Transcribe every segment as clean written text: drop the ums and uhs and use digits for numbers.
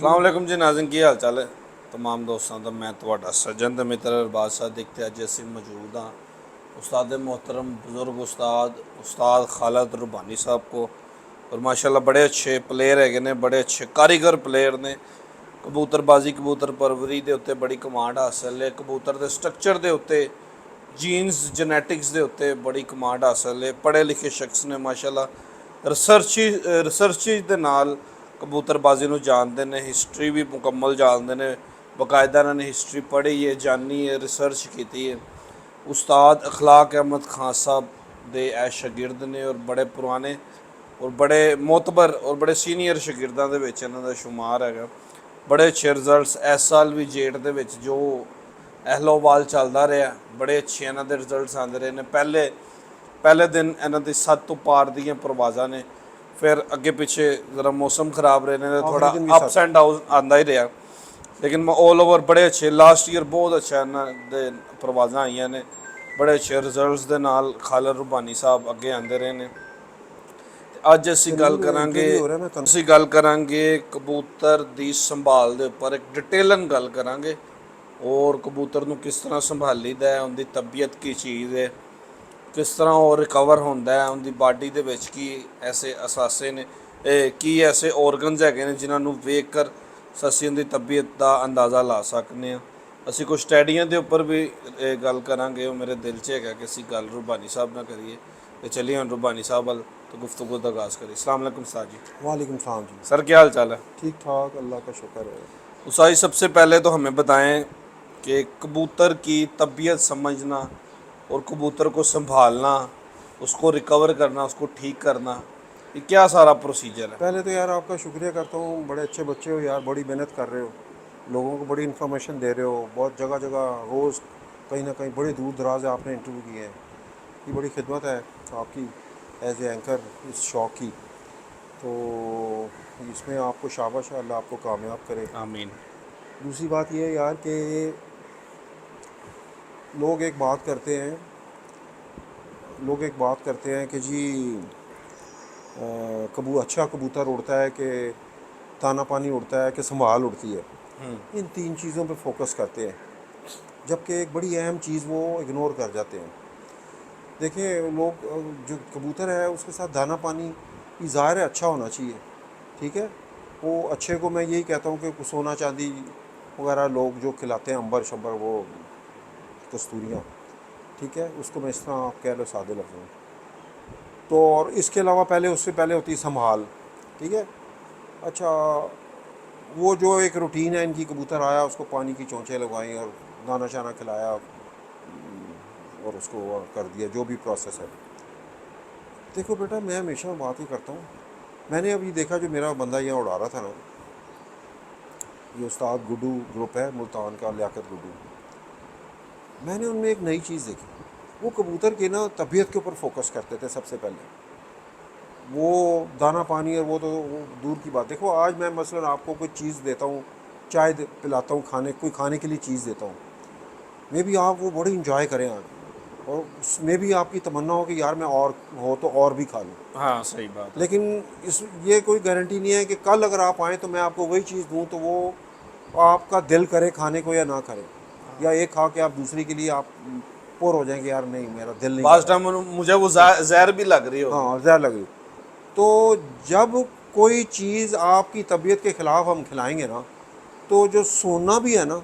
अस्सलाम वालेकुम जी नाज़रीन की हाल चाल है तमाम दोस्तों का मैं ਤੁਹਾਡਾ सज्जन ਤੇ मित्र अरबाज साहब देखते अज ਅਸੀਂ मौजूद हाँ उस्ताद मोहतरम बुज़ुर्ग उस्ताद खालिद रुबानी साहब को और माशाल्लाह बड़े अच्छे प्लेयर है ने बड़े अच्छे कारीगर प्लेयर ने कबूतरबाजी कबूतर परवरी के उत्ते बड़ी कमांड हासिल है कबूतर के स्ट्रक्चर के उत्ते जीन्स जनैटिक्स के उत्ते बड़ी कमांड हासिल है पढ़े लिखे शख्स ने माशाल्लाह रिसर्च ਦੇ ਨਾਲ कबूतरबाजी ਨੂੰ ਜਾਣਦੇ ਨੇ हिस्टरी भी मुकम्मल जानते हैं बाकायदा इन्होंने हिस्टरी पढ़ी है जानी है रिसर्च की है उस्ताद अखलाक अहमद खान साहब दे ए शागिर्द ने और बड़े पुराने और बड़े मोतबर और बड़े सीनियर शागिर्दों के विच इन्हां दा शुमार है बड़े अच्छे रिजल्ट्स इस साल भी जेठ दे विच जो एहलोवाल चलता रहा बड़े अच्छे इन्हां दे रिजल्ट्स आते रहे ने पहले दिन इन्हां दी 7 तो पार दी परवाज़ा ने फिर अगे पिछे ज़रा मौसम खराब रहने तो थोड़ा अप्स एंड डाउन आंदा ही रहा लेकिन ऑल ओवर बड़े अच्छे लास्ट ईयर बहुत अच्छा इन्हां दे परवाज़ा आईयां ने बड़े अच्छे रिजल्ट्स दे नाल खालिद रुबानी साहब अगे आंदे रहे ने अज असीं गल करांगे कबूतर दी संभाल दे उपर एक डिटेलन गल करांगे और कबूतर नूं किस तरह संभालीदा है उनकी तबीयत की चीज़ है किस तरह वो रिकवर होंदा है उनकी बॉडी दे विच की ऐसे असासे ने की ऐसे ऑर्गनस हैगे ने जिन्हां नूं वेख कर असीं उनकी तबीयत का अंदाज़ा ला सकते हैं असीं कुछ स्टैडियां के उपर भी गल करांगे वो मेरे दिल च है कि असीं गल रुबानी साहब नाल करिए तो चलिए हम रुबानी साहब वाल तो गुफ्तगू का आगाज़ करिए। अस्सलाम वालेकुम उस्ताद जी। वालेकुम सलाम जी। सर क्या हाल चाल है? ठीक ठाक अल्लाह का शुक्र है। उस्ताद जी सबसे पहले तो हमें बताएं कि कबूतर की तबीयत समझना और कबूतर को संभालना उसको रिकवर करना उसको ठीक करना ये क्या सारा प्रोसीजर है? पहले तो यार आपका शुक्रिया करता हूँ, बड़े अच्छे बच्चे हो यार, बड़ी मेहनत कर रहे हो, लोगों को बड़ी इन्फॉर्मेशन दे रहे हो, बहुत जगह जगह रोज़ कहीं ना कहीं बड़े दूर दराज आपने इंटरव्यू किए हैं। ये बड़ी खिदमत है आपकी एज ए एंकर इस शो की, तो इसमें आपको शाबाश, अल्लाह आपको कामयाब करे, आमीन। दूसरी बात ये है यार कि लोग एक बात करते हैं कि जी अच्छा कबूतर उड़ता है कि दाना पानी उड़ता है कि संभाल उड़ती है, इन 3 चीज़ों पे फोकस करते हैं, जबकि एक बड़ी अहम चीज़ वो इग्नोर कर जाते हैं। देखिए लोग जो कबूतर है उसके साथ दाना पानी ज़ाहिर है अच्छा होना चाहिए, ठीक है, वो अच्छे को मैं यही कहता हूँ कि सोना चांदी वगैरह लोग जो खिलाते हैं, अंबर शंबर, वो कस्तूरियाँ, ठीक है, उसको मैं इस तरह आप कह लो सादे लफ्ज़ों में, तो और इसके अलावा उससे पहले होती है संभाल, ठीक है। अच्छा, वो जो एक रूटीन है इनकी, कबूतर आया उसको पानी की चोंचें लगवाई और दाना शाना खिलाया और उसको कर दिया, जो भी प्रोसेस है। देखो बेटा, मैं हमेशा बात ही करता हूँ, मैंने अभी देखा जो मेरा बंदा यहाँ उड़ा रहा था ना, ये उस्ताद गुड्डू ग्रुप है मुल्तान का, लियाकत गुड्डू, मैंने उनमें एक नई चीज़ देखी, वो कबूतर की ना तबीयत के ऊपर फोकस करते थे सबसे पहले, वो दाना पानी और वो तो वो दूर की बात। देखो आज मैं मसलन आपको कोई चीज़ देता हूँ, चाय पिलाता हूँ, कोई खाने के लिए चीज़ देता हूँ, मे भी आप वो बड़ी इंजॉय करें आज, और उसमें भी आपकी तमन्ना हो कि यार मैं और हो तो और भी खा लूँ। हाँ सही बात। लेकिन ये कोई गारंटी नहीं है कि कल अगर आप आएँ तो मैं आपको वही चीज़ दूँ तो वो आपका दिल करे खाने को या ना करे, या एक खा के आप दूसरी के लिए आप पोर हो जाएंगे, यार नहीं मेरा दिल नहीं, लास्ट टाइम मुझे वो जहर भी लग रही हो। हाँ जहर लग रही। तो जब कोई चीज़ आपकी तबीयत के ख़िलाफ़ हम खिलाएंगे ना, तो जो सोना भी है ना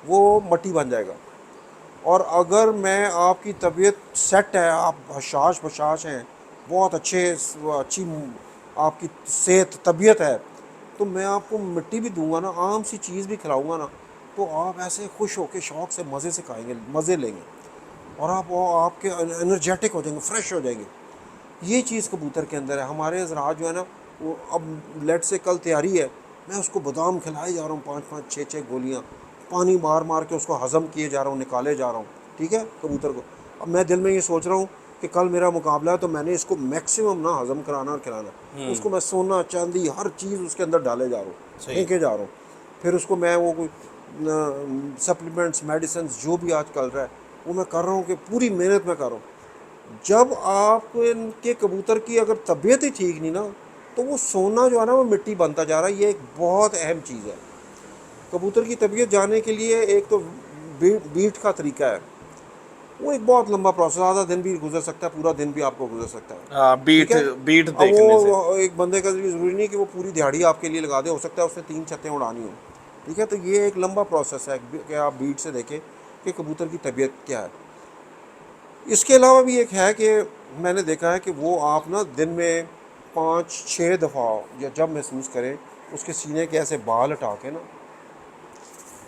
वो मट्टी बन जाएगा। और अगर मैं आपकी तबीयत सेट है, आप हशाश बशाश हैं, बहुत अच्छी आपकी सेहत तबीयत है, तो मैं आपको मिट्टी भी दूंगा ना, आम सी चीज़ भी खिलाऊंगा ना, तो आप ऐसे खुश होकर शौक़ से मज़े से खाएंगे, मज़े लेंगे, और आपके एनर्जेटिक हो जाएंगे, फ्रेश हो जाएंगे। ये चीज़ कबूतर के अंदर है। हमारे हज़रात जो है ना, वो अब लेट से कल तैयारी है, मैं उसको बादाम खिलाए जा रहा हूँ, 5-5 6-6 गोलियाँ, पानी मार मार के उसको हज़म किए जा रहा हूँ, निकाले जा रहा हूँ, ठीक है, कबूतर को। अब मैं दिल में ये सोच रहा हूँ कि कल मेरा मुकाबला है, तो मैंने इसको मैक्सिमम ना हज़म कराना और खिलाना, उसको मैं सोना चांदी हर चीज़ उसके अंदर डाले जा रहा हूँ, फेंके जा रहा हूँ, फिर उसको मैं वो कोई सप्लीमेंट्स मेडिसिन जो भी आज चल रहा है वो मैं कर रहा हूँ, कि पूरी मेहनत मैं कर रहा हूँ। जब आप इनके कबूतर की अगर तबीयत ही ठीक नहीं ना, तो वो सोना जो है ना वो मिट्टी बनता जा रहा है। ये एक बहुत अहम चीज़ है। कबूतर की तबीयत जानने के लिए एक तो बीट का तरीका है, वो एक बहुत लंबा प्रोसेस, आधा दिन भी गुजर सकता है, पूरा दिन भी आपको गुजर सकता है। हाँ, ठीक बीट है। बीट अब देखने से। वो एक बंदे का ज़रूरी नहीं कि वो पूरी दिहाड़ी आपके लिए लगा दे, हो सकता है उसने 3 छतें उड़ानी हो। ठीक है, तो ये एक लंबा प्रोसेस है कि आप बीट से देखें कि कबूतर की तबीयत क्या है। इसके अलावा भी एक है कि मैंने देखा है कि वो आप ना दिन में 5-6 दफ़ा या जब महसूस करें उसके सीने के ऐसे बाल हटा के ना,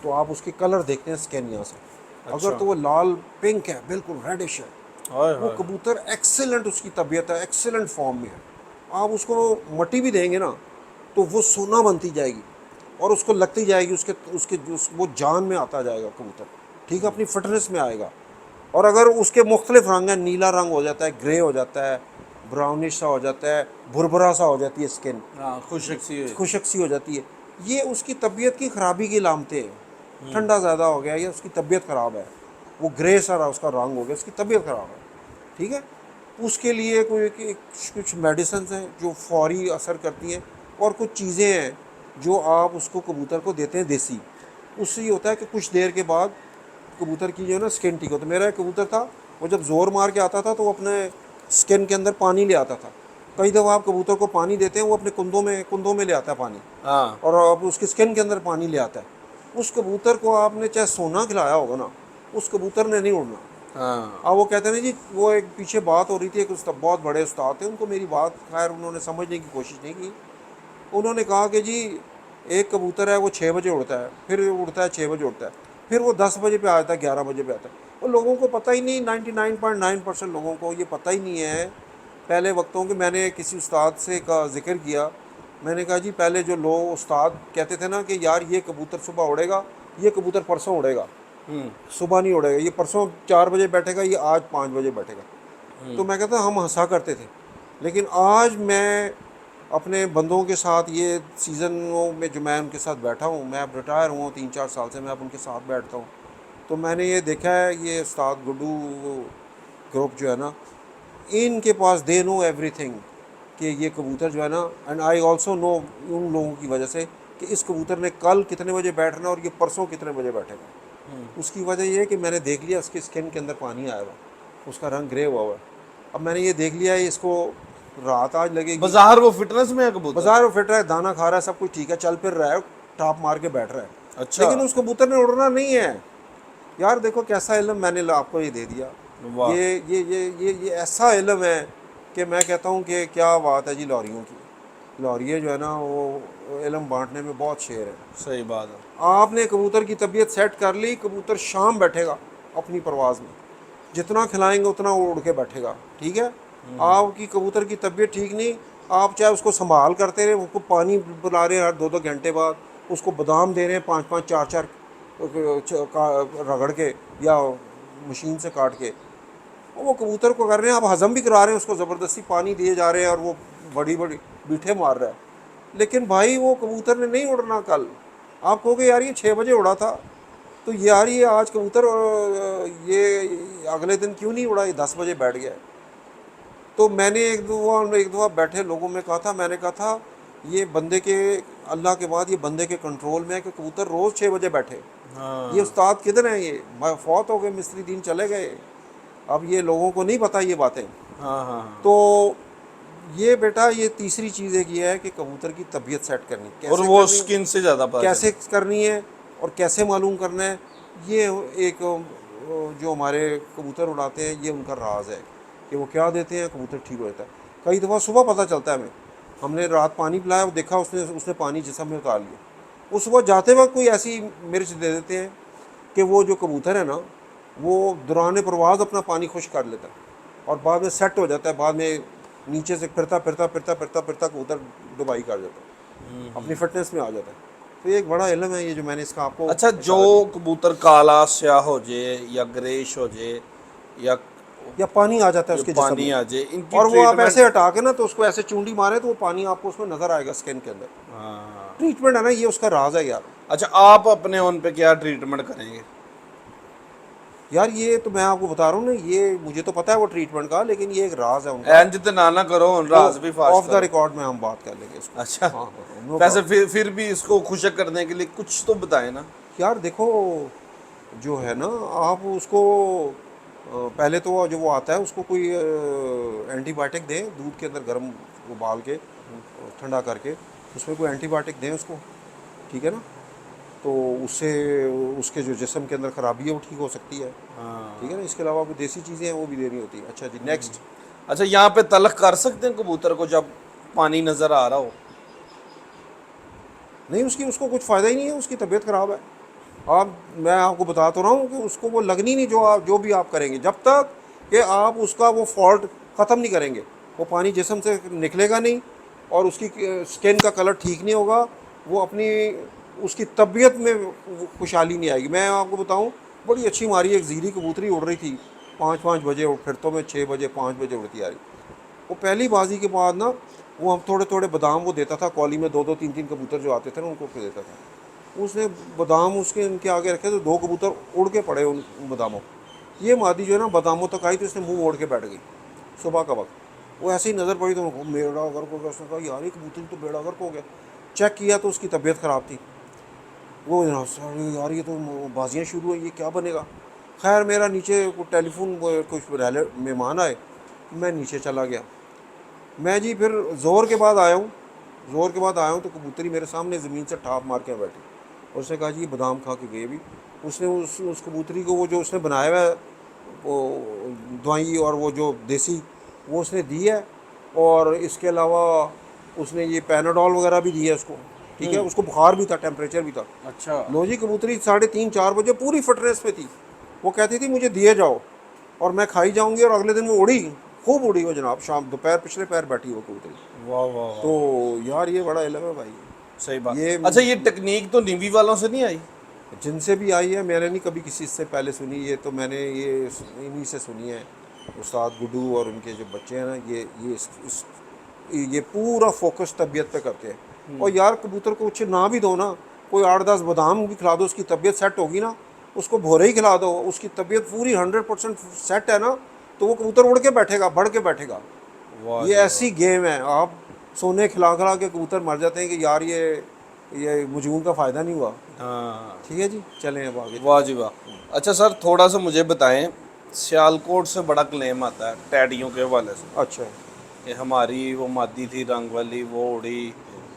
तो आप उसके कलर देखते हैं स्किन यहाँ से, अगर अच्छा। तो वो लाल पिंक है, बिल्कुल रेडिश है, हाय वो हाय। कबूतर एक्सेलेंट, उसकी तबीयत है, एक्सेलेंट फॉर्म में है। आप उसको मट्टी भी देंगे ना तो वो सोना बनती जाएगी और उसको लगती जाएगी, उसके उसके वो जान में आता जाएगा कबूतर। ठीक है, अपनी फिटनेस में आएगा। और अगर उसके मुख्तलिफ रंग हैं, नीला रंग हो जाता है, ग्रे हो जाता है, ब्राउनिश सा हो जाता है, भुरभुरा सा हो जाती है स्किन, हाँ, खुशक सी है। खुशक सी हो जाती है, ये उसकी तबीयत की ख़राबी की लामतें हैं। ठंडा ज़्यादा हो गया या उसकी तबीयत ख़राब है, वो ग्रे सा उसका रंग हो गया, उसकी तबीयत ख़राब है। ठीक है, उसके लिए कोई कुछ मेडिसिन हैं जो फौरी असर करती हैं, और कुछ चीज़ें हैं जो आप उसको कबूतर को देते हैं देसी। उससे ये होता है कि कुछ देर के बाद कबूतर की जो है ना स्किन ठीक होती है। मेरा एक कबूतर था, वो जब ज़ोर मार के आता था तो वो अपने स्किन के अंदर पानी ले आता था। कई दफ़ा आप कबूतर को पानी देते हैं, वो अपने कुंदों में ले आता है पानी, हाँ और अब उसकी स्किन के अंदर पानी ले आता है। उस कबूतर को आपने चाहे सोना खिलाया होगा ना, उस कबूतर ने नहीं उड़ना। हाँ। वो कहते हैं ना जी, वो एक पीछे बात हो रही थी, एक बहुत बड़े उस्ताद थे, उनको मेरी बात खैर उन्होंने समझने की कोशिश नहीं की। उन्होंने कहा कि जी एक कबूतर है वो 6 बजे उड़ता है, फिर उड़ता है 6 बजे उड़ता है, फिर वो 10 बजे पे आता है, 11 बजे पे आता है। वो लोगों को पता ही नहीं, 99.9% लोगों को ये पता ही नहीं है। पहले वक्तों के मैंने किसी उस्ताद से का जिक्र किया, मैंने कहा जी पहले जो लोग उस्ताद कहते थे ना कि यार ये कबूतर सुबह उड़ेगा, ये कबूतर परसों उड़ेगा, सुबह नहीं उड़ेगा, ये परसों 4 बजे बैठेगा, ये आज 5 बजे बैठेगा। तो मैं कहता हम हंसा करते थे। लेकिन आज मैं अपने बंदों के साथ ये सीज़नों में जो मैं उनके साथ बैठा हूँ, मैं अब रिटायर हुआ हूँ 3-4 साल से, मैं अब उनके साथ बैठता हूँ, तो मैंने ये देखा है, ये उस्ताद गुड्डू ग्रुप जो है ना, इनके पास दे नो एवरीथिंग कि ये कबूतर जो है ना, एंड आई ऑल्सो नो उन लोगों की वजह से कि इस कबूतर ने कल कितने बजे बैठना और ये परसों कितने बजे बैठेगा। उसकी वजह ये है कि मैंने देख लिया उसकी स्किन के अंदर पानी आया हुआ, उसका रंग ग्रे हुआ हुआ है। अब मैंने ये देख लिया है इसको रात आज लगेगी। बाजार वो फिटनेस में है कबूतर। बाजार में फिट रहा है, दाना खा रहा है, सब कुछ ठीक है, चल फिर रहा है, टाप मार के बैठ रहा है, अच्छा। लेकिन उस कबूतर ने उड़ना नहीं है। यार देखो कैसा इल्म मैंने आपको ये दे दिया। वाह। ये ऐसा इल्म है कि मैं कहता हूँ कि क्या बात है जी लॉरियों की। लॉरिये जो है ना वो इल्म बांटने में बहुत शेर है। सही बात है। आपने कबूतर की तबीयत सेट कर ली, कबूतर शाम बैठेगा अपनी परवाज़ में, जितना खिलाएंगे उतना वो उड़ के बैठेगा। ठीक है, आपकी कबूतर की तबीयत ठीक नहीं, आप चाहे उसको संभाल करते रहे, उसको पानी पिला रहे हैं हर 2-2 घंटे बाद, उसको बादाम दे रहे हैं 5-5 4-4 रगड़ के या मशीन से काट के, और वो कबूतर को कर रहे हैं, आप हज़म भी करा रहे हैं, उसको ज़बरदस्ती पानी दिए जा रहे हैं और वो बड़ी बड़ी बीठे मार रहा है। लेकिन भाई वो कबूतर ने नहीं उड़ना कल। आप कहोगे यार ये 6 बजे उड़ा था, तो यार ये आज कबूतर ये अगले दिन क्यों नहीं उड़ा, ये 10 बजे बैठ गया है। तो मैंने एक दो बैठे लोगों में कहा था, मैंने कहा था ये बंदे के, अल्लाह के बाद ये बंदे के कंट्रोल में है कि कबूतर रोज़ 6 बजे बैठे। ये हाँ उस्ताद किधर हैं, ये फौत हो गए, मिस्त्री दीन चले गए, अब ये लोगों को नहीं पता ये बातें। हाँ हाँ हाँ। तो ये बेटा ये तीसरी चीज़ एक ये है कि कबूतर की तबीयत सेट करनी और कैसे वो करनी, स्किन से ज़्यादा पता कैसे चले। करनी है और कैसे मालूम करना है, ये एक जो हमारे कबूतर उड़ाते हैं ये उनका राज है कि वो क्या देते हैं, कबूतर ठीक हो जाता है। कई दफ़ा सुबह पता चलता है हमें, हमने रात पानी पिलाया, देखा उसने उसने पानी जिस्म में उतार लिया, उस सुबह जाते वक्त कोई ऐसी मिर्च दे देते हैं कि वो जो कबूतर है ना वो दौरान परवाज़ अपना पानी खुश कर लेता है और बाद में सेट हो जाता है, बाद में नीचे से फिरता फिरता फिरता फिरता फिरता कबूतर दुबाई कर जाता है, अपनी फिटनेस में आ जाता है। तो ये एक बड़ा इल्म है ये जो मैंने इसका आपको अच्छा, जो इशारा दिया। कबूतर काला स्याह हो जाए या ग्रेश हो जाए या या पानी आ जाता है ये उसके जिस्म पानी में, आ जाए, इनकी और वो आप ट्रीटमेंट। ऐसे हटा के ना तो उसको ऐसे चूंडी मारे तो वो पानी आपको उसमें नज़र आएगा स्किन के अंदर। हाँ। ट्रीटमेंट है ना, ये उसका राज है यार। अच्छा, आप अपने उन पे क्या ट्रीटमेंट करेंगे? यार ये तो मैं आपको बता रहा हूँ ना, ये मुझे तो पता है वो ट्रीटमेंट का, लेकिन ये एक राज है उनका। एंज तो ना करो, राज भी फास्ट ऑफ द करो। रिकॉर्ड में हम बात कर लेंगे इसको। अच्छा, हाँ हाँ, नो वैसे प्रॉब्लम। फिर भी इसको खुशक करने के लिए कुछ तो बताए ना। यार देखो, जो है ना, आप उसको पहले तो जो वो आता है उसको कोई एंटीबायोटिक दें, दूध के अंदर गर्म उबाल के ठंडा करके उसमें कोई एंटीबायोटिक दें उसको, ठीक है ना। तो उससे उसके जो जिस्म के अंदर खराबी है वो ठीक हो सकती है, ठीक है ना। इसके अलावा कोई देसी चीज़ें हैं वो भी देनी होती है। अच्छा जी, नेक्स्ट। अच्छा, यहाँ पे तलक कर सकते हैं कबूतर को जब पानी नजर आ रहा हो? नहीं, उसकी उसको कुछ फ़ायदा ही नहीं है, उसकी तबीयत ख़राब है। आप, मैं आपको बता तो रहा हूँ कि उसको वो लगनी नहीं, जो भी आप करेंगे, जब तक कि आप उसका वो फॉल्ट ख़त्म नहीं करेंगे, वो पानी जिस्म से निकलेगा नहीं और उसकी स्किन का कलर ठीक नहीं होगा, वो अपनी उसकी तबीयत में वो खुशहाली नहीं आएगी। मैं आपको बताऊँ, बड़ी अच्छी हमारी एक ज़ीरी कबूतरी उड़ रही थी 5-5 बजे, और फिर तो मैं 6 बजे 5 बजे उड़ती आ रही। वो पहली बाजी के बाद ना, वो हम थोड़े थोड़े बादाम वो देता था कॉली में, 2-2 3-3 कबूतर जो आते थे ना उनको देता था। उसने बादाम उसके उनके आगे रखे तो 2 कबूतर उड़ के पड़े उन बादामों। ये मादी जो है ना बादामों तक आई तो उसने मुंह मोड़ के बैठ गई सुबह का वक्त। वो ऐसे ही नज़र पड़ी तो उनको बेड़ा गर्क हो गया। उसने कहा यार ये कबूतर तो बेड़ा गर्क हो गया। चेक किया तो उसकी तबीयत ख़राब थी। वो यार ये तो बाजियाँ शुरू हुई, ये क्या बनेगा। खैर मेरा नीचे टेलीफोन कुछ मेहमान आए, मैं नीचे चला गया। मैं जी फिर ज़ोर के बाद आया हूँ, ज़ोर के बाद आया हूँ तो कबूतरी मेरे सामने ज़मीन से ठाप मार के बैठी और उसने कहा जी ये बादाम खा के गई। भी उसने उस कबूतरी को वो जो उसने बनाया हुआ है वो दवाई और वो जो देसी वो उसने दी है, और इसके अलावा उसने ये पैनाडॉल वगैरह भी दी है उसको, ठीक है। उसको बुखार भी था, टेम्परेचर भी था। अच्छा। लो जी, कबूतरी 3:30-4 बजे पूरी फिटनेस पे थी। वो कहती थी मुझे दिए जाओ और मैं खाई जाऊंगी, और अगले दिन वो उड़ी, खूब उड़ी वो जनाब। शाम दोपहर पिछले पैर बैठी वो कबूतरी। वाह वाह तो वाह। यार ये बड़ा इलम है भाई। सही बात। ये अच्छा, ये टेक्निक तो नेवी वालों से नहीं आई? जिनसे भी आई है, मैंने नहीं कभी किसी से पहले सुनी। ये तो मैंने ये इन्हीं से सुनी है, उस्ताद गुड्डू और उनके जो बच्चे हैं ना, ये पूरा फोकस तबीयत पे करते हैं। और यार कबूतर को कुछ ना भी दो ना, कोई 8-10 बादाम भी खिला दो, उसकी तबीयत सेट होगी ना। उसको भोरे ही खिला दो, उसकी तबीयत पूरी 100% सेट है ना, तो वो कबूतर उड़ के बैठेगा, बढ़ के बैठेगा। वाह ये जी ऐसी वाह। गेम है। आप सोने खिला खिला के कबूतर मर जाते हैं कि यार ये मुझून का फ़ायदा नहीं हुआ। हाँ। ठीक है जी, चलें अब आगे वाह चलते जी हैं। वाह। अच्छा सर, थोड़ा सा मुझे बताएं, सियालकोट से बड़ा क्लेम आता है टैडियों के हवाले से अच्छा। कि हमारी वो मादी थी रंग वाली, वो उड़ी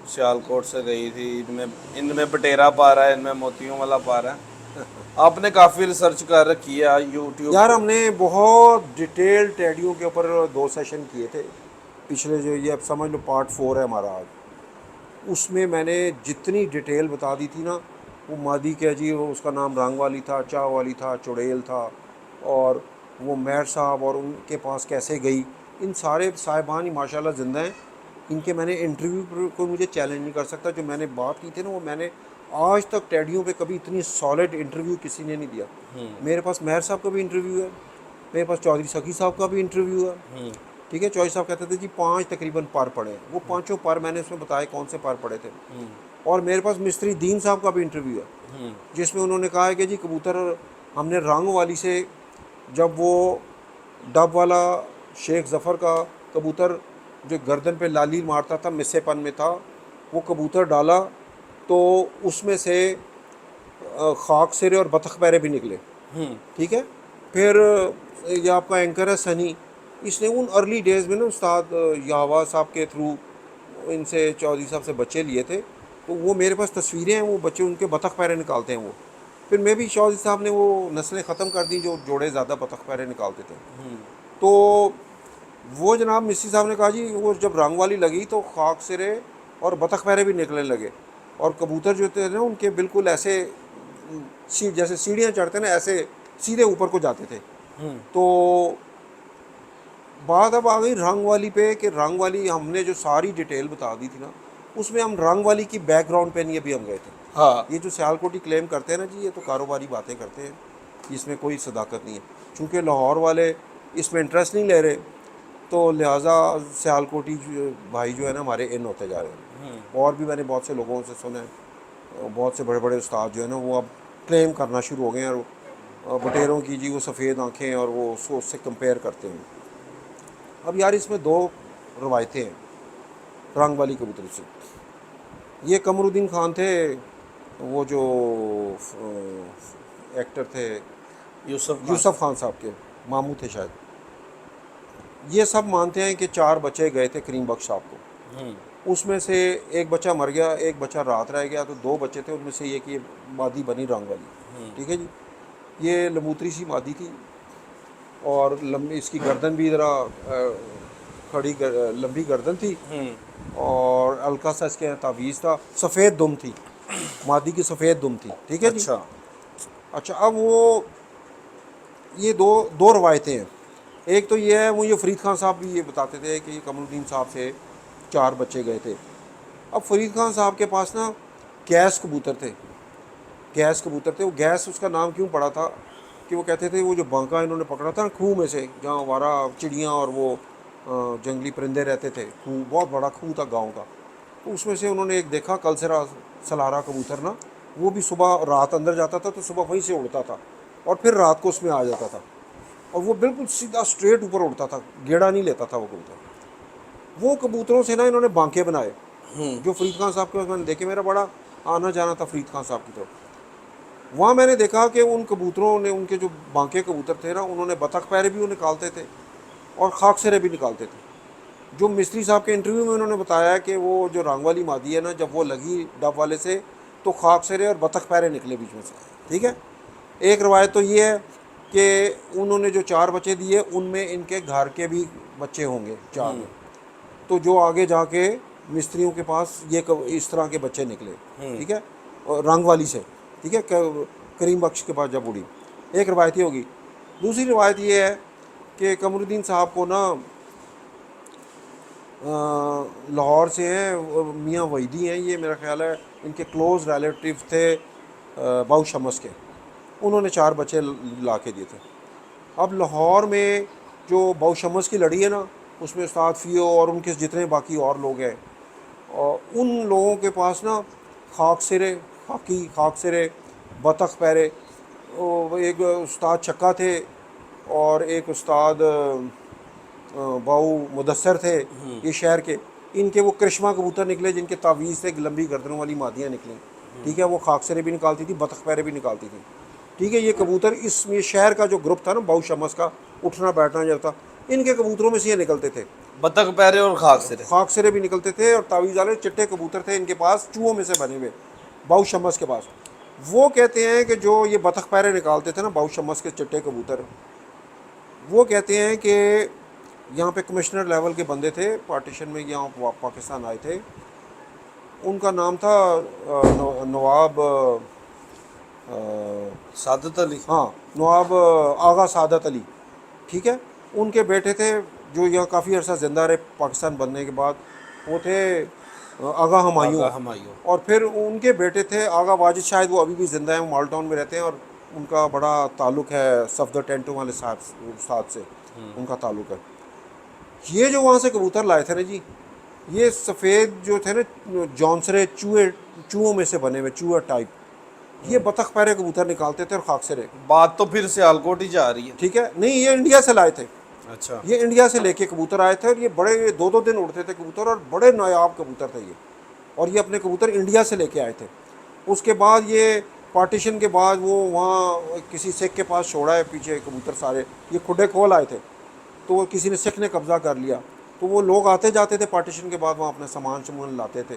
सियालकोट से गई थी, इनमें इनमें बटेरा पा रहा है, इनमें मोतियों वाला पा रहा है। आपने काफ़ी रिसर्च कर रखी है यूट्यूब यार पे। हमने बहुत डिटेल टेडियों के ऊपर 2 सेशन किए थे पिछले, जो ये अब समझ लो पार्ट 4 है हमारा आज। उसमें मैंने जितनी डिटेल बता दी थी ना, वो मादी क्या जी, वो उसका नाम रंग वाली था, चाह वाली था, चुड़ैल था, और वो मैर साहब और उनके पास कैसे गई। इन सारे साहिबान ही माशाल्लाह ज़िंदा हैं। इनके मैंने इंटरव्यू पर कोई मुझे चैलेंज नहीं कर सकता। जो मैंने बात की थी ना, वो मैंने आज तक टेडियों पे कभी इतनी सॉलिड इंटरव्यू किसी ने नहीं दिया। मेरे पास मैर साहब का भी इंटरव्यू है, मेरे पास चौधरी सखी साहब का भी इंटरव्यू है, ठीक है। चौधरी साहब कहते थे जी 5 तकरीबन पार पढ़े हैं, वो पांचों पार मैंने उसमें बताया कौन से पार पढ़े थे। और मेरे पास मिस्त्री दीन साहब का भी इंटरव्यू है, जिसमें उन्होंने कहा है कि जी कबूतर हमने रंग वाली से, जब वो डब वाला शेख ज़फ़र का कबूतर जो गर्दन पे लाली मारता था, मिस्सेपन में था, वो कबूतर डाला तो उसमें से खाक सिरे और बतख पैरे भी निकले, ठीक है। फिर ये आपका एंकर है सनी, इसने उन अर्ली डेज़ में ना उस्ताद यावा साहब के थ्रू इनसे, चौधरी साहब से बच्चे लिए थे। तो वो मेरे पास तस्वीरें हैं, वो बच्चे उनके बतख पैरे निकालते हैं वो। फिर मैं भी, चौधरी साहब ने वो नस्लें ख़त्म कर दी जो जोड़े ज़्यादा बतख पैरे निकालते थे। तो वो जनाब मिस्त्री साहब ने कहा जी वो जब रंग वाली लगी तो खाक सिरे और बतख पैरे भी निकलने लगे, और कबूतर जो थे ना उनके बिल्कुल ऐसे जैसे सीढ़ियाँ चढ़ते ना, ऐसे सीधे ऊपर को जाते थे। तो बात अब आ गई रंग वाली पे, कि रंग वाली हमने जो सारी डिटेल बता दी थी ना, उसमें हम रंग वाली की बैकग्राउंड पे नहीं अभी हम गए थे। हाँ। ये जो सियालकोटी क्लेम करते हैं ना जी, ये तो कारोबारी बातें करते हैं, इसमें कोई सदाकत नहीं है। चूँकि लाहौर वाले इसमें इंटरेस्ट नहीं ले रहे, तो लिहाजा सियालकोटी भाई जो है ना हमारे इन होते जा रहे हैं। और भी मैंने बहुत से लोगों से सुना है, बहुत से बड़े बड़े उस्ताद जो है ना वो अब क्लेम करना शुरू हो गए हैं, बटेरों की जी वो सफ़ेद आंखें, और वो उससे कंपेयर करते हैं। अब यार इसमें दो रवायतें हैं रंग वाली कबूतरी से। ये कमरुद्दीन खान थे, वो जो एक्टर थे, यूसुफ खान यूसुफ खान साहब के मामू थे शायद। ये सब मानते हैं कि 4 बच्चे गए थे करीम बख्श साहब को, उसमें से एक बच्चा मर गया, एक बच्चा रात रह गया, तो 2 बच्चे थे, उनमें से एक ये मादी बनी रंग वाली। ठीक है जी। ये लमूतरी सी मादी थी, और लंबी इसकी गर्दन भी ज़रा लंबी गर्दन थी, और हल्का सा इसके यहाँ तावीज़ था, सफ़ेद दुम थी, मादी की सफ़ेद दुम थी। ठीक है जी। अच्छा अच्छा, अब वो ये दो दो रवायतें हैं। एक तो ये है, वो ये फरीद खान साहब भी ये बताते थे कि कमरुद्दीन साहब से 4 बच्चे गए थे। अब फरीद खान साहब के पास ना गैस कबूतर थे, गैस कबूतर थे। वो गैस उसका नाम क्यों पड़ा था कि वो कहते थे वो जो बांका इन्होंने पकड़ा था ना खूह में से, जहाँ हमारा चिड़ियाँ और वो जंगली परिंदे रहते थे, खूह बहुत बड़ा खूह था गांव का, तो उसमें से उन्होंने एक देखा कलसरा सलारा कबूतर ना, वो भी सुबह रात अंदर जाता था तो सुबह वहीं से उड़ता था और फिर रात को उसमें आ जाता था, और वो बिल्कुल सीधा स्ट्रेट ऊपर उड़ता था, गेड़ा नहीं लेता था वो कबूतर। वो कबूतरों से ना इन्होंने बांके बनाए, जो फरीद खान साहब के पास मैंने देखे, मेरा बड़ा आना जाना था फरीद खान साहब की तरफ। वहाँ मैंने देखा कि उन कबूतरों ने, उनके जो बांके कबूतर थे ना, उन्होंने बतख पैरे भी निकालते थे और खाक सिरे भी निकालते थे। जो मिस्त्री साहब के इंटरव्यू में उन्होंने बताया कि वो जो रंग वाली मादी है ना, जब वो लगी डब वाले से तो खाक सिरे और बतख पैरे निकले बीच में से। ठीक है। एक रवायत तो ये है कि उन्होंने जो 4 बच्चे दिए उनमें इनके घर के भी बच्चे होंगे 4 में, तो जो आगे जाके मिस्त्रियों के पास ये इस तरह के बच्चे निकले। ठीक है। और रंग वाली से। ठीक है। करीम बख्श के पास जब उड़ी, एक रवायत ही होगी। दूसरी रवायत ये है कि कमरुद्दीन साहब को ना लाहौर से हैं, मियाँ वहीदी हैं, ये मेरा ख्याल है इनके क्लोज़ रिलेटिव थे बाऊ शमस के, उन्होंने 4 बच्चे ला के दिए थे। अब लाहौर में जो बाऊ शमस की लड़ी है ना, उसमें उस्ताद फ़ियो और उनके जितने बाकी और लोग हैं, और उन लोगों के पास ना खाक सिरे, खाक सिरे, बतख पैरे, एक उस्ताद चक्का थे और एक उस्ताद बाऊ मुदस्सर थे, ये शहर के, इनके वो करिश्मा कबूतर निकले जिनके तावीज़ से लंबी गर्दनों वाली मादियाँ निकली। ठीक है। वो खाक सिरे भी निकालती थी, बतख पैरे भी निकालती थी। ठीक है। ये कबूतर ये शहर का जो ग्रुप था ना बाऊ शमस का, उठना बैठना जब था, इनके कबूतरों में से ये निकलते थे। बतख पैरे और खाक सिरे। खाक सिरे भी निकलते थे, और तावीज़ वाले चिट्टे कबूतर थे इनके पास, चूहों में से बने हुए, बाऊ शमस के पास। वो कहते हैं कि जो ये बतख पैरे निकालते थे ना बाऊ शमस के चिट्टे कबूतर, वो कहते हैं कि यहाँ पे कमिश्नर लेवल के बंदे थे पार्टीशन में, यहाँ पाकिस्तान आए थे, उनका नाम था नवाब सादत अली। हाँ, नवाब आगा सादत अली। ठीक है। उनके बेटे थे जो यहाँ काफ़ी अर्सा ज़िंदा रहे पाकिस्तान बनने के बाद, वो थे आगा हुमायूं। आगा हुमायूं। और फिर उनके बेटे थे आगा वाजिद, शायद वो अभी भी ज़िंदा हैं, वो माल टाउन में रहते हैं, और उनका बड़ा ताल्लुक़ है सफदर टेंटो वाले साहब से, उनका ताल्लुक़ है। ये जो वहाँ से कबूतर लाए थे ना जी, ये सफ़ेद जो थे ना जौनसरे, चूहों में से बने हुए, चूहा टाइप, ये बतख पैरे कबूतर निकालते थे और खाक सिरे। बात तो फिर सियालकोट ही जा रही है। ठीक है। नहीं, ये इंडिया से लाए थे, अच्छा। ये इंडिया से लेके कबूतर आए थे, और ये बड़े 2-2 दिन उड़ते थे कबूतर, और बड़े नायाब कबूतर थे ये, और ये अपने कबूतर इंडिया से लेके आए थे। उसके बाद ये पार्टीशन के बाद वो वहाँ किसी सिख के पास छोड़ा है पीछे कबूतर सारे, ये खुडे खोल आए थे, तो वो किसी ने सिख ने कब्ज़ा कर लिया, तो वो लोग आते जाते थे पार्टीशन के बाद, वहाँ अपना सामान लाते थे।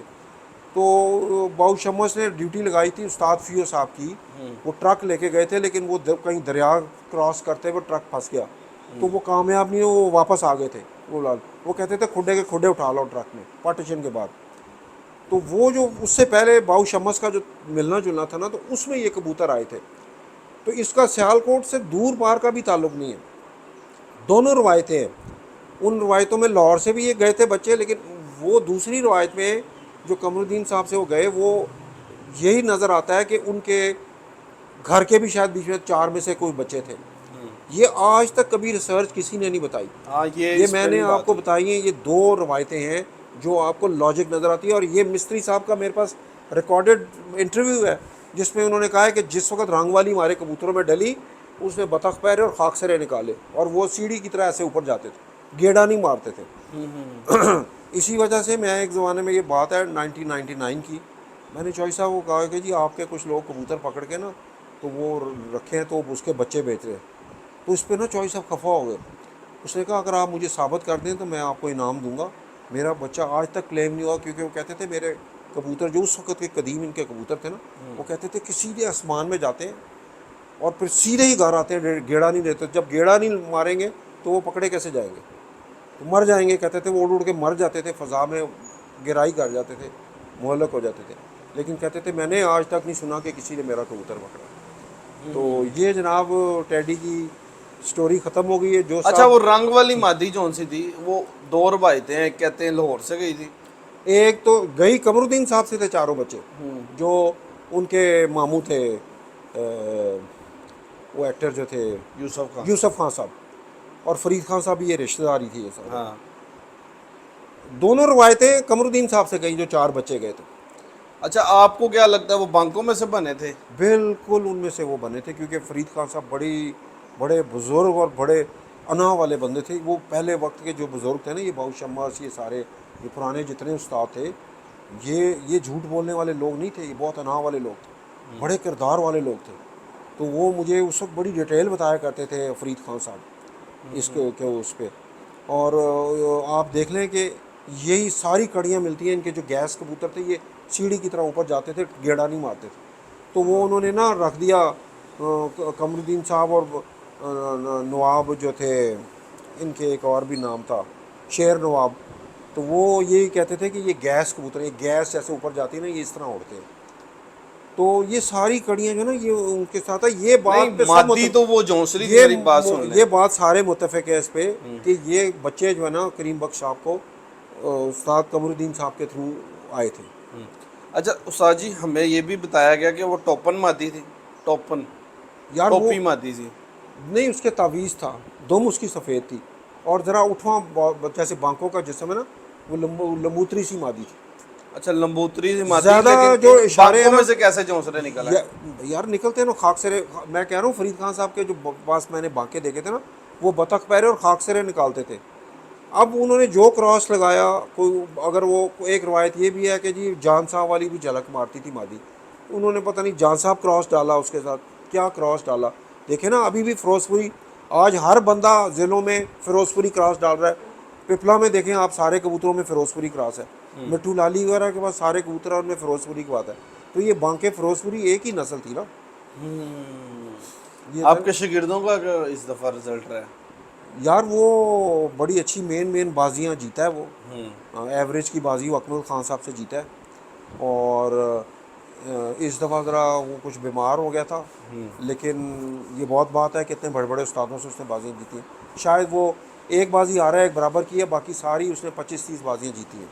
तो बाऊ शमस ने ड्यूटी लगाई थी उस्ताद फ़ियो साहब की, वो ट्रक लेके गए थे, लेकिन वो कहीं दरिया क्रॉस करते हुए ट्रक फंस गया, तो वो कामयाब नहीं, वो वापस आ गए थे। वो कहते थे खुडे के खुडे उठा लो ट्रक में पार्टीशन के बाद। तो वो जो उससे पहले बाऊ शमस का जो मिलना जुलना था ना, तो उसमें ये कबूतर आए थे। तो इसका सियालकोट से दूर पार का भी ताल्लुक़ नहीं है, दोनों रवायतें हैं। उन रवायतों में लाहौर से भी ये गए थे बच्चे, लेकिन वो दूसरी रवायत में जो कमरुद्दीन साहब से वो गए, वो यही नज़र आता है कि उनके घर के भी शायद बीच में 4 में से कोई बच्चे थे। ये आज तक कभी रिसर्च किसी ने नहीं बताई। हाँ, ये ये इस पे मैंने भी बात आपको है। बताई हैं, ये 2 रवायतें हैं जो आपको लॉजिक नज़र आती है। और ये मिस्त्री साहब का मेरे पास रिकॉर्डेड इंटरव्यू है, जिसमें उन्होंने कहा है कि जिस वक्त रंग वाली हमारे कबूतरों में डली, उसने बतख पैरे और खाक सरे निकाले और वो सीढ़ी की तरह ऐसे ऊपर जाते थे, गेड़ा नहीं मारते थे। इसी वजह से मैं एक ज़माने में, ये बात है 1999 की, मैंने चौधरी साहब को कहा कि जी आपके कुछ लोग कबूतर पकड़ के ना तो वो रखे हैं तो उसके बच्चे बेच रहे हैं। तो इस पर ना चौधरी साहब खफा हो गए। उसने कहा अगर आप मुझे साबित कर दें तो मैं आपको इनाम दूंगा। मेरा बच्चा आज तक क्लेम नहीं हुआ, क्योंकि वो कहते थे मेरे कबूतर जो उस वक्त के कदीम इनके कबूतर थे ना, वो कहते थे कि सीधे आसमान में जाते हैं और फिर सीधे ही घर आते हैं, गेड़ा नहीं देते। जब गेड़ा नहीं मारेंगे तो वो पकड़े कैसे जाएंगे, तो मर जाएंगे। कहते थे वो उड़ उड़ के मर जाते थे, फ़ज़ा में गिराई कर जाते थे, मुहल्लक हो जाते थे। लेकिन कहते थे मैंने आज तक नहीं सुना कि किसी ने मेरा कबूतर पकड़ा। तो ये जनाब टेडी की स्टोरी ख़त्म हो गई है। जो अच्छा, साहब वो रंग वाली मादी कौन सी थी, वो दो रवायतें हैं, कहते हैं लाहौर से गई थी। एक तो गई कमरुद्दीन साहब से थे चारों बच्चे, जो उनके मामू थे, वो एक्टर जो थे यूसुफ खान। यूसुफ खान साहब, और फरीद खान साहब भी ये रिश्तेदारी थी ये सब। हाँ। दोनों रवायतें कमरुद्दीन साहब से गई जो चार बच्चे गए थे। अच्छा, आपको क्या लगता है वो बांकों में से बने थे? बिल्कुल उनमें से वो बने थे, क्योंकि फरीद खान साहब बड़े बुज़ुर्ग और बड़े अना वाले बंदे थे। वो पहले वक्त के जो बुज़ुर्ग थे ना, ये बाऊ शम्मास, ये सारे ये पुराने जितने उस्ताद थे, ये झूठ बोलने वाले लोग नहीं थे, ये बहुत अना वाले लोग थे, बड़े किरदार वाले लोग थे। तो वो मुझे उस वक्त बड़ी डिटेल बताया करते थे फरीद खान साहब इसको के उस पर। और आप देख लें कि यही सारी कड़ियाँ मिलती हैं। इनके जो गैस कबूतर थे ये सीढ़ी की तरह ऊपर जाते थे, गेड़ा नहीं मारते थे। तो वो उन्होंने ना रख दिया, कमरुद्दीन साहब और नवाब जो थे, इनके एक और भी नाम था, शेर नवाब। तो वो यही कहते थे कि ये गैस कबूतर, ये गैस जैसे ऊपर जाती है ना, ये इस तरह उड़ते हैं। तो ये सारी कड़ियाँ जो ना ये उनके साथ है। ये नहीं, बात पे सब मादी तो वो जोंसरी थी, ये मेरी बात सुन ये लें। बात सारे मुत्तफिक है इस पे कि ये बच्चे जो है ना करीम बख्श साहब को उस्ताद कमरुद्दीन साहब के थ्रू आए थे। अच्छा उस्ताद जी, हमें ये भी बताया गया कि वो टोपन मादी थी। टोपन, यार वो टोपी मादी थी। नहीं, उसके तावीज़ था, दुम उसकी सफ़ेद थी और ज़रा उठवा जैसे बांकों का जिस्म है ना, वो लंबूतरी सी मादी थी। अच्छा, लंबूतरी से मादी, ज़्यादा लेकिन जो इशारे हैं बांकों ना, में से कैसे जोंसरे निकल आए? यार निकलते हैं ना खाक सरे। मैं कह रहा हूँ फरीद खान साहब के जो पास मैंने बांके देखे थे ना, वो बतख पैरे और खाक सरे निकालते थे। अब उन्होंने जो क्रॉस लगाया, कोई अगर वो एक रवायत ये भी है कि जी जान साहब वाली भी झलक मारती थी मादी। उन्होंने पता नहीं जान साहब क्रॉस डाला उसके साथ, क्या क्रॉस डाला। देखे ना अभी भी फिरोजपुरी, आज हर बंदा ज़िलों में फिरोजपुरी क्रॉस डाल रहा है। पिपला में देखें आप, सारे कबूतरों में फिरोजपुरी क्रॉस है। मिट्टू लाली वगैरह के पास सारे कबूतर और उनमें फिरोजपुरी की बात है। तो ये बांके फिरोजपुरी एक ही नस्ल थी ना। ये था आपके शागिर्दों का इस दफ़ा रिजल्ट रहा है? यार, वो बड़ी अच्छी मेन बाजियां जीता है वो। एवरेज की बाजी वो अकमल खान साहब से जीता है। और इस दफ़ा ज़रा वो कुछ बीमार हो गया था, लेकिन ये बहुत बात है कि इतने बड़े बड़े उस्तादों से उसने बाजियाँ जीती हैं। शायद वो एक बाजी आ रहा है, एक बराबर की है, बाकी सारी उसने 25-30 बाजियाँ जीती हैं।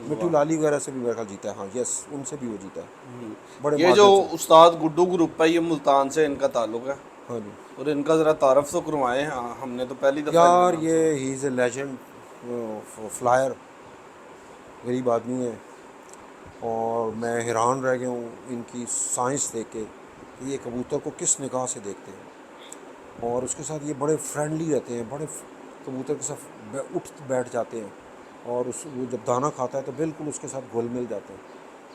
मिट्टू लाली वगैरह से भी मेरा ख्याल जीता है। हाँ यस, उनसे भी वो जीता है बड़े ये जो माजर से। उस्ताद गुड्डू ग्रुप है, ये मुल्तान से इनका ताल्लुक है, हाँ जी और इनका ज़रा तारफ़ तो करवाएं। हाँ, हमने तो पहली दफ़ा इनका यार, नाम ये सुना। He is a legend flyer, गरीब आदमी है। और मैं हैरान रह गया हूँ इनकी साइंस देख के कि ये कबूतर को किस निगाह से देखते हैं। और उसके साथ ये बड़े फ्रेंडली रहते हैं, बड़े कबूतर के साथ उठ बैठ जाते हैं। और वो जब दाना खाता है तो बिल्कुल उसके साथ घुल मिल जाते हैं।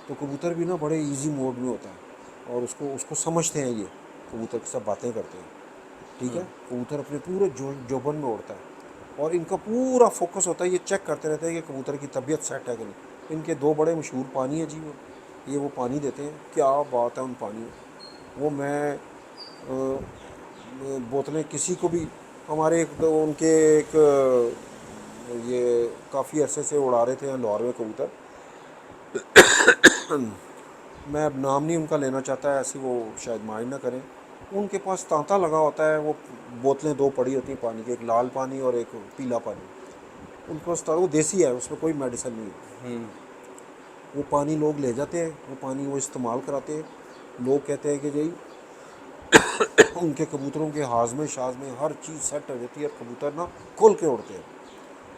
तो कबूतर भी ना बड़े इजी मोड में होता है और उसको उसको समझते हैं। ये कबूतर के साथ बातें करते हैं, ठीक है। कबूतर अपने पूरे जोबन में उड़ता है और इनका पूरा फोकस होता है, ये चेक करते रहते हैं कि कबूतर की तबीयत सेट है कि नहीं। इनके दो बड़े मशहूर पानी है जी, वो पानी देते हैं, क्या बात है उन पानी में। वो मैं बोतलें किसी को भी, हमारे उनके एक ये काफ़ी अरसे से उड़ा रहे थे लाहौर में कबूतर। मैं अब नाम नहीं उनका लेना चाहता है, ऐसी वो शायद माइंड ना करें। उनके पास तांता लगा होता है, वो बोतलें दो पड़ी होती हैं पानी की, एक लाल पानी और एक पीला पानी। उनके पास वो देसी है, उसमें कोई मेडिसिन नहीं है। वो पानी लोग ले जाते हैं, वो पानी वो इस्तेमाल कराते हैं। लोग कहते हैं कि जी उनके कबूतरों के हाजमे शाजमे हर चीज़ सेट हो जाती है, कबूतर ना खुल के उड़ते हैं,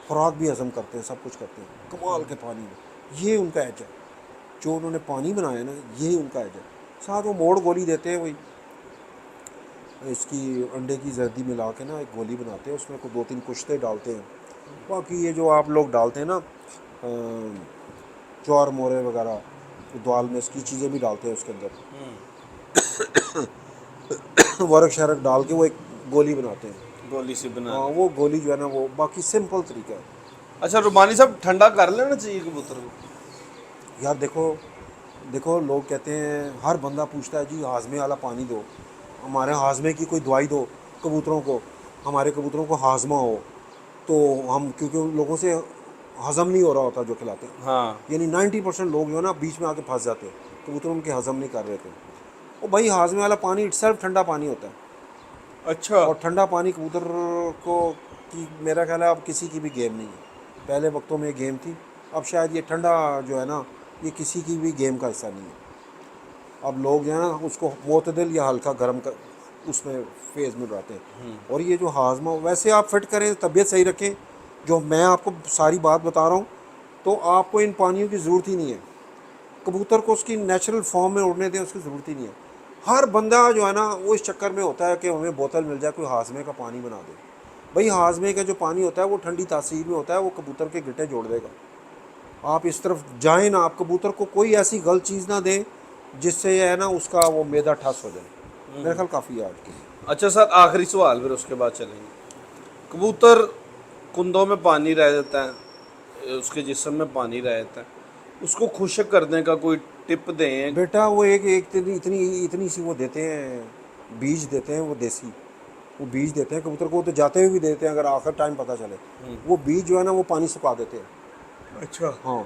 खुराक भी हजम करते हैं, सब कुछ करते हैं कमाल के पानी में। ये उनका एज है, जो उन्होंने पानी बनाया ना, ये उनका एज है। साथ वो मोड़ गोली देते हैं वही। इसकी अंडे की जर्दी मिला के ना एक गोली बनाते हैं, उसमें को 2-3 कुश्ते डालते हैं। बाकी ये जो आप लोग डालते हैं ना ज्वार मोरे वगैरह, तो दाल में इसकी चीज़ें भी डालते हैं उसके अंदर, वर्क शरक डाल के वो एक गोली बनाते हैं। गोली सी बना हाँ, ले। वो गोली जो है ना, वो बाकी सिंपल तरीका है। अच्छा रुबानी साहब, ठंडा कर लेना चाहिए कबूतर को? यार देखो देखो, लोग कहते हैं, हर बंदा पूछता है जी हाजमे वाला पानी दो, हमारे हाजमे की कोई दवाई दो कबूतरों को, हमारे कबूतरों को हाजमा हो। तो हम, क्योंकि उन लोगों से हज़म नहीं हो रहा होता जो खिलाते हैं, हाँ। यानी 90% लोग जो है ना बीच में आके फंस जाते हैं, कबूतर उनके हज़म नहीं कर रहे थे। और भाई हाजमे वाला पानी इट्सल्फ ठंडा पानी होता है, अच्छा। और ठंडा पानी कबूतर को की मेरा ख्याल है अब किसी की भी गेम नहीं है। पहले वक्तों में गेम थी, अब शायद ये ठंडा जो है ना, ये किसी की भी गेम का हिस्सा नहीं है। अब लोग जो है ना उसको मोतदिल या हल्का गर्म कर उसमें फेज़ में उड़ाते हैं। और ये जो हाजमा, वैसे आप फिट करें, तबीयत सही रखें, जो मैं आपको सारी बात बता रहा हूँ, तो आपको इन पानियों की ज़रूरत ही नहीं है। कबूतर को उसकी नेचुरल फॉर्म में उड़ने दें, उसकी ज़रूरत ही नहीं है। हर बंदा जो है ना वो इस चक्कर में होता है कि हमें बोतल मिल जाए, कोई हाजमे का पानी बना दे। भाई हाजमे का जो पानी होता है वो ठंडी तासीर में होता है, वो कबूतर के गिट्टे जोड़ देगा। आप इस तरफ जाएं ना, आप कबूतर को कोई ऐसी गलत चीज़ ना दें जिससे ये है ना उसका वो मैदा ठस हो जाए। मेरा ख्याल काफ़ी है आज के लिए। अच्छा सर, आखिरी सवाल, फिर उसके बाद चलेंगे। कबूतर कुंदों में पानी रह जाता है, उसके जिस्म में पानी रह जाता है, उसको खुश्क करने का कोई टिप दें? बेटा वो एक एक इतनी इतनी इतनी सी वो देते हैं, बीज देते हैं वो देसी, वो बीज देते हैं कबूतर को, तो जाते हुए भी देते हैं अगर आखिर टाइम पता चले। वो बीज जो है ना वो पानी सुखा देते हैं। अच्छा। हाँ,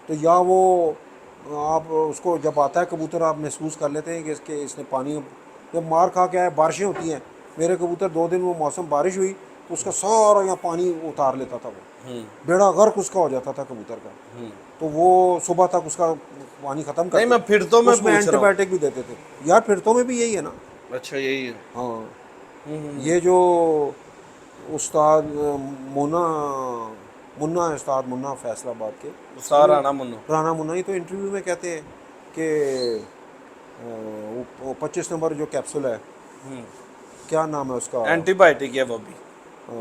तो या वो आप उसको जब आता है कबूतर, आप महसूस कर लेते हैं कि इसने पानी जब मार खा के आए, बारिशें होती हैं, मेरे कबूतर 2 दिन वो मौसम बारिश हुई तो उसका सारा यहाँ पानी उतार लेता था, वो बेड़ा गर्क उसका हो जाता था कबूतर का। तो वो सुबह तक उसका पानी ख़त्म नहीं, करते, मैं फिर तो मैं उसमें पूछ रहा हूँ। एंटीबायोटिक भी देते थे। यार फिरतों में भी यही है ना। अच्छा, यही है। हाँ, ये जो उस्ताद मुन्ना मुन्ना है, उस्ताद मुन्ना फैसलाबाद के, सार ये आना मनो। राना मुन्ना ही तो इंटरव्यू में कहते हैं कि वो 25 नंबर जो कैप्सूल है, क्या नाम है उसका, एंटीबायोटिक है वो भी, अ,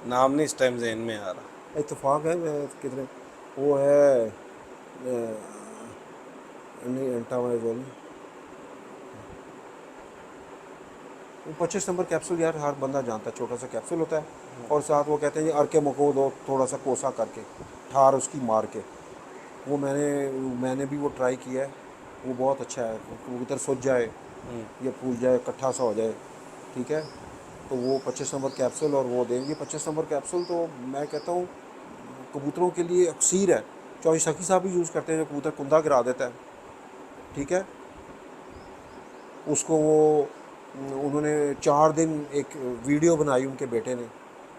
नाम नहीं इस टाइम जहन में आ रहा। इत्तेफाक है कितने, वो है नहीं एंटामाइजोल, वो 25 नंबर कैप्सूल यार हर बंदा जानता है, छोटा सा कैप्सूल होता है, और साथ वो कहते हैं जी अरके मको दो थोड़ा सा कोसा करके, ठार उसकी मार के। वो मैंने भी वो ट्राई किया है, वो बहुत अच्छा है। कबूतर सूझ जाए या फूल जाए, इकट्ठा सा हो जाए, ठीक है, तो वो 25 नंबर कैप्सूल और वो देंगे। 25 नंबर कैप्सूल तो मैं कहता हूँ कबूतरों के लिए अक्सीर है। चौधरी शकी साहब भी यूज़ करते हैं, जो कबूतर कुंदा गिरा देता है, ठीक है, उसको वो उन्होंने 4 दिन एक वीडियो बनाई उनके बेटे ने,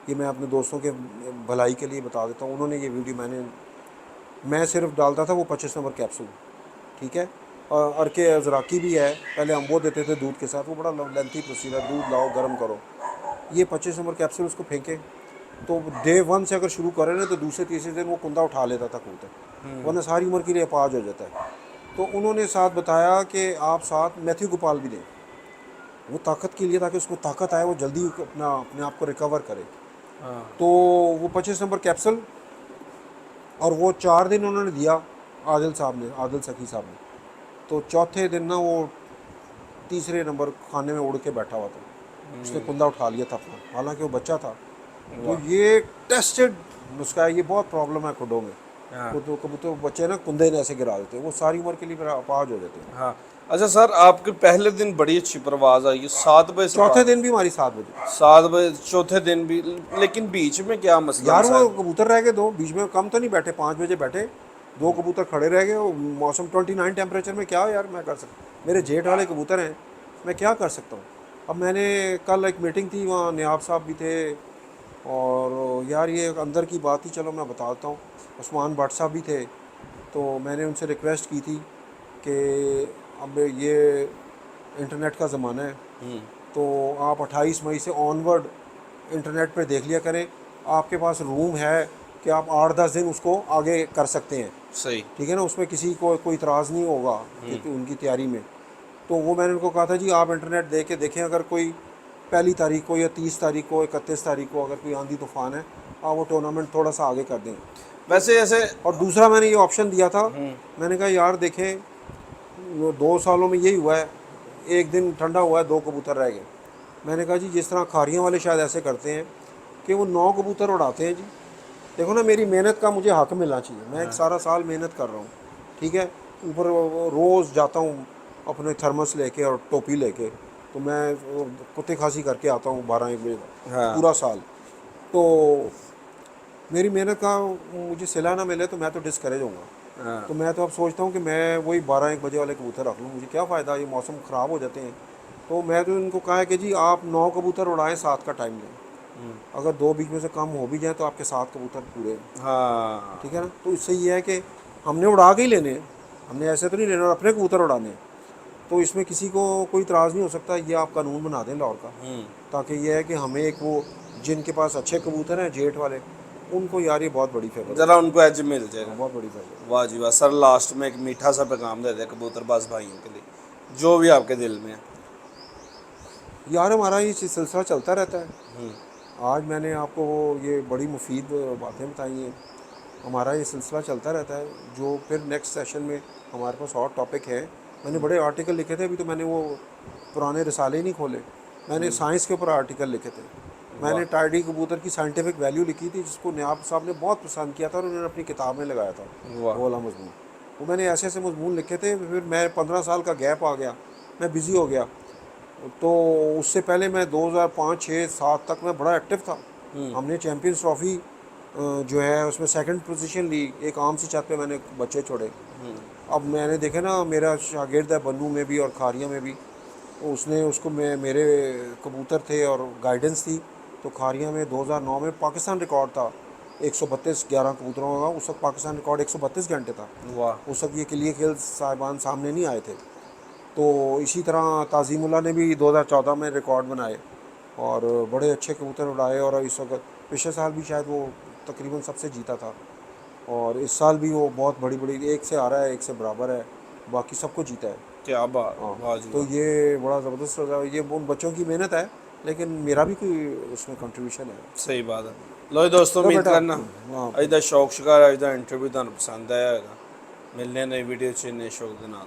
ये मैं अपने दोस्तों के भलाई के लिए बता देता हूँ। उन्होंने ये वीडियो मैं सिर्फ डालता था वो 25 नंबर कैप्सूल, ठीक है, और अरके अजराकी भी है, पहले हम वो देते थे दूध के साथ, वो बड़ा लेंथी प्रोसीजर, दूध लाओ गर्म करो, ये 25 नंबर कैप्सूल उसको फेंके। तो डे 1 से अगर शुरू करें ना तो दूसरे तीसरे दिन वो कुंदा उठा लेता था कबूतर, वरना सारी उम्र के लिए अपाज हो जाता है। तो उन्होंने साथ बताया कि आप साथ मैथ्यू गोपाल भी दें, वो ताकत के लिए, ताकि उसको ताकत आए, वो जल्दी अपने आप को रिकवर करे। हाँ। तो वो 25 नंबर कैप्सूल, और वो 4 दिन उन्होंने दिया, आदिल सखी साहब ने। तो चौथे दिन ना वो तीसरे नंबर खाने में उड़ के बैठा हुआ था, उसने कुंदा उठा लिया था अपना, हालांकि वो बच्चा था। तो वाह। ये टेस्टेड नुस्खा है, ये बहुत प्रॉब्लम है खुडों में। हाँ। खुद कबूतर बच्चे ना कुंदे ने ऐसे गिरा देते हैं, वो सारी उम्र के लिए फिर अपाज हो जाते हैं। हाँ। अच्छा सर, आपके पहले दिन बड़ी अच्छी परवाज आई, 7 बजे से चौथे दिन भी हमारी 7 बजे। 7 बजे, चौथे दिन भी, लेकिन बीच में क्या मसला यार वो मसाइल? कबूतर रह गए दो बीच में, कम तो नहीं बैठे, 5 बजे बैठे, दो कबूतर खड़े रह गए, वो मौसम 29 टेम्परेचर में, क्या यार मैं कर सकता, मेरे जेठ वाले कबूतर हैं, मैं क्या कर सकता हूँ। अब मैंने कल एक मीटिंग थी, वहाँ नियाब साहब भी थे, और यार ये एक अंदर की बात ही, चलो मैं बताता हूँ, उस्मान भट्ट साहब भी थे। तो मैंने उनसे रिक्वेस्ट की थी कि अब ये इंटरनेट का ज़माना है, तो आप 28 मई से ऑनवर्ड इंटरनेट पे देख लिया करें, आपके पास रूम है कि आप 8-10 दिन उसको आगे कर सकते हैं, सही। ठीक है ना, उसमें किसी को कोई इतराज़ नहीं होगा कि उनकी तैयारी में। तो वो मैंने उनको कहा था जी आप इंटरनेट दे के देखें, अगर कोई 1 तारीख को या 30 तारीख को 31 तारीख को अगर कोई आंधी तूफान है, आप वो टूर्नामेंट थोड़ा सा आगे कर दें। वैसे ऐसे और दूसरा मैंने ये ऑप्शन दिया था, मैंने कहा यार देखें, वो 2 सालों में यही हुआ है, एक दिन ठंडा हुआ है 2 कबूतर रह गए। मैंने कहा जी जिस तरह खारियाँ वाले शायद ऐसे करते हैं कि वो 9 कबूतर उड़ाते हैं जी। देखो ना, मेरी मेहनत का मुझे हक मिलना चाहिए। मैं एक सारा साल मेहनत कर रहा हूँ, ठीक है, ऊपर रोज़ जाता हूँ अपने थर्मस लेके और टोपी लेके, तो मैं कुत्ते खांसी करके आता हूँ 12-1 बजे तक, हाँ। पूरा साल। तो मेरी मेहनत का मुझे सिला ना मिले तो मैं तो डिस्करेज होऊंगा। हाँ। तो मैं तो अब सोचता हूँ कि मैं वही 12-1 बजे वाले कबूतर रख लूँ, मुझे क्या फ़ायदा, ये मौसम ख़राब हो जाते हैं। तो मैं तो इनको कहा है कि जी आप 9 कबूतर उड़ाएं, 7 का टाइम लें, अगर 2 बीच में से कम हो भी जाए तो आपके 7 कबूतर पूरे हैं, हाँ। ठीक है ना। तो इससे ये है कि हमने उड़ा के ही लेने हैं, हमने ऐसे तो नहीं लेना, और अपने कबूतर उड़ाने हैं। तो इसमें किसी को कोई इतराज़ नहीं हो सकता, ये आप कानून बना दें लाहौर का, ताकि ये है कि हमें एक वो जिनके पास अच्छे कबूतर हैं जेठ वाले, उनको यार ये बहुत बड़ी फेवर ज़रा होगी। उनको एज मिल हाँ, जाएगा। बहुत बड़ी फेवर। वाह जी वाह सर, लास्ट में एक मीठा सा पैगाम दे दे कबूतरबाज भाइयों के लिए, जो भी आपके दिल में है। यार हमारा ये सिलसिला चलता रहता है। आज मैंने आपको ये बड़ी मुफीद बातें बताई हैं, हमारा ये सिलसिला चलता रहता है। जो फिर नेक्स्ट सेशन में हमारे पास और टॉपिक है, मैंने बड़े आर्टिकल लिखे थे, अभी तो मैंने वो पुराने रिसाले ही नहीं खोले, मैंने साइंस के ऊपर आर्टिकल लिखे थे। मैंने टार्डी कबूतर की साइंटिफिक वैल्यू लिखी थी, जिसको न्याब साहब ने बहुत पसंद किया था और उन्होंने अपनी किताब में लगाया था, वाह। वो वाला मजमून। वो मैंने ऐसे ऐसे मजमून लिखे थे, फिर मैं 15 साल का गैप आ गया, मैं बिज़ी हो गया। तो उससे पहले मैं 2005, 6, 7 तक मैं बड़ा एक्टिव था। हमने चैम्पियंस ट्रॉफी जो है उसमें सेकंड पोजीशन ली, एक आम सी छत पे मैंने बच्चे छोड़े। अब मैंने देखे ना, मेरा शागिर्द है बन्नू में भी और खारिया में भी, तो उसने उसको मेरे कबूतर थे और गाइडेंस थी। तो खारिया में 2009 में पाकिस्तान रिकॉर्ड था 132 11 कबूतरों का, उस वक्त पाकिस्तान रिकॉर्ड 132 घंटे था। वाह। उस वक्त ये किलिए खेल साहिबान सामने नहीं आए थे। तो इसी तरह ताज़ीमुल्लाह ने भी 2014 में रिकॉर्ड बनाए और बड़े अच्छे कबूतर उड़ाए, और इस वक्त पिछले साल भी शायद वो तकरीबन सबसे जीता था, और इस साल भी वो बहुत बड़ी बड़ी एक से आ रहा है, एक से बराबर है, बाकी सबको जीता है। क्या बात, हाँ, वाह जी तो वाह। ये बड़ा ज़बरदस्त रहा है, ये उन बच्चों की मेहनत है, लेकिन मेरा भी कोई उसमें कंट्रीब्यूशन है। सही बात है। लो जी दोस्तों, तो उम्मीद बेटा, करना हाँ, अज का शौक शिकार, अज का इंटरव्यू तुहानू पसंद आया होगा। मिलने नई वीडियो च नए शौक के नाल।